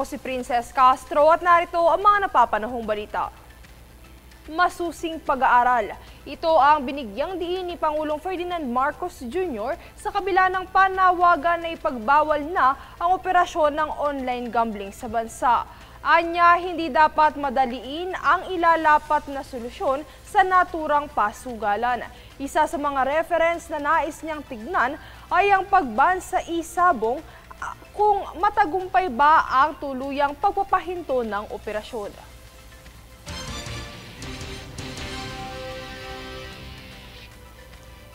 Ako si Princess Castro at narito ang mga napapanahong balita. Masusing pag-aaral. Ito ang binigyang diin ni Pangulong Ferdinand Marcos Jr. sa kabila ng panawagan na ipagbawal na ang operasyon ng online gambling sa bansa. Anya, hindi dapat madaliin ang ilalapat na solusyon sa naturang pasugalan. Isa sa mga reference na nais niyang tignan ay ang pagban sa isabong kung matagumpay ba ang tuluyang pagpapahinto ng operasyon.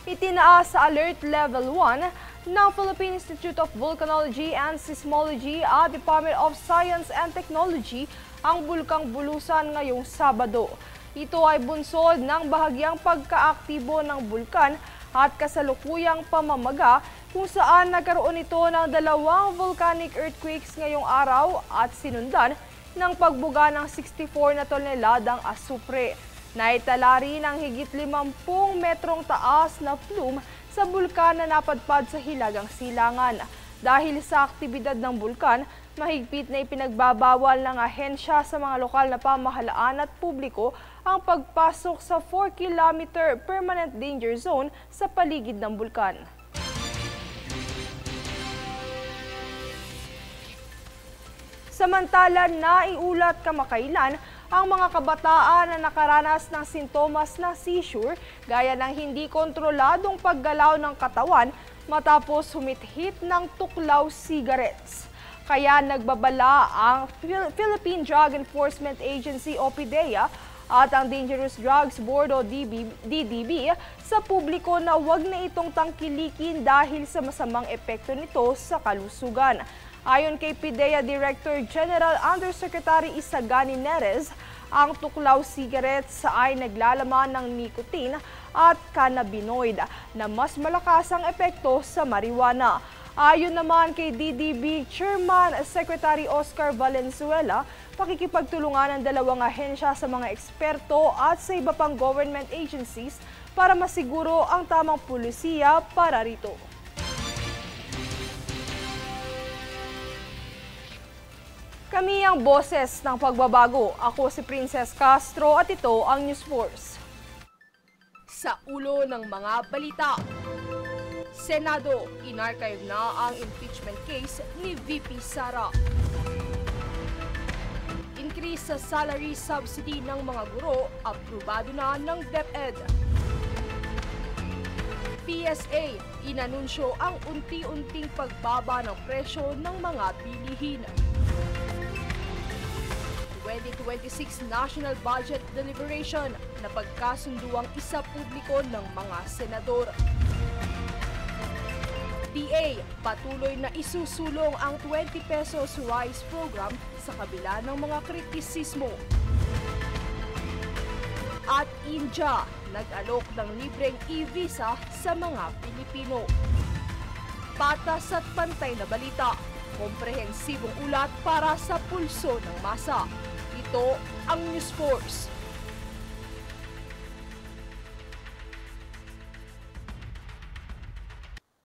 Itinaas sa Alert Level 1 ng Philippine Institute of Volcanology and Seismology at Department of Science and Technology ang Bulkang Bulusan ngayong Sabado. Ito ay bunsod ng bahagyang pagkaaktibo ng bulkan at kasalukuyang pamamaga kung saan nagkaroon ito ng 2 volcanic earthquakes ngayong araw at sinundan ng pagbuga ng 64 na toneladang asupre. Naitala rin ang higit 50 metrong taas na plume sa bulkan na napadpad sa Hilagang Silangan. Dahil sa aktibidad ng bulkan, mahigpit na ipinagbabawal ng ahensya sa mga lokal na pamahalaan at publiko ang pagpasok sa 4-kilometer permanent danger zone sa paligid ng bulkan. Samantala, naiulat kamakailan ang mga kabataan na nakaranas ng sintomas ng seizure gaya ng hindi kontroladong paggalaw ng katawan matapos humithit ng tuklaw cigarettes. Kaya nagbabala ang Philippine Drug Enforcement Agency o PDEA at ang Dangerous Drugs Board o DDB sa publiko na huwag na itong tangkilikin dahil sa masamang epekto nito sa kalusugan. Ayon kay PDEA Director General Undersecretary Isagani Neres, ang tuklaw cigarettes ay naglalaman ng nicotine at cannabinoid na mas malakas ang epekto sa marijuana. Ayon naman kay DDB Chairman Secretary Oscar Valenzuela, pakikipagtulungan ng 2 ahensya sa mga eksperto at sa iba pang government agencies para masiguro ang tamang pulisiya para rito. Kami ang boses ng pagbabago. Ako si Princess Castro at ito ang News Force. Sa ulo ng mga balita, Senado, inarchive na ang impeachment case ni VP Sara. Increase sa salary subsidy ng mga guro, aprobado na ng DepEd. PSA, inanunsyo ang unti-unting pagbaba ng presyo ng mga bilihin. 2026 National Budget Deliberation na pagkasunduang isa publiko ng mga senador. DA, patuloy na isusulong ang 20 pesos rice program sa kabila ng mga kritisismo. At India, nag-alok ng libreng e-visa sa mga Pilipino. Patas at pantay na balita, komprehensibong ulat para sa pulso ng masa. Ito ang News Force.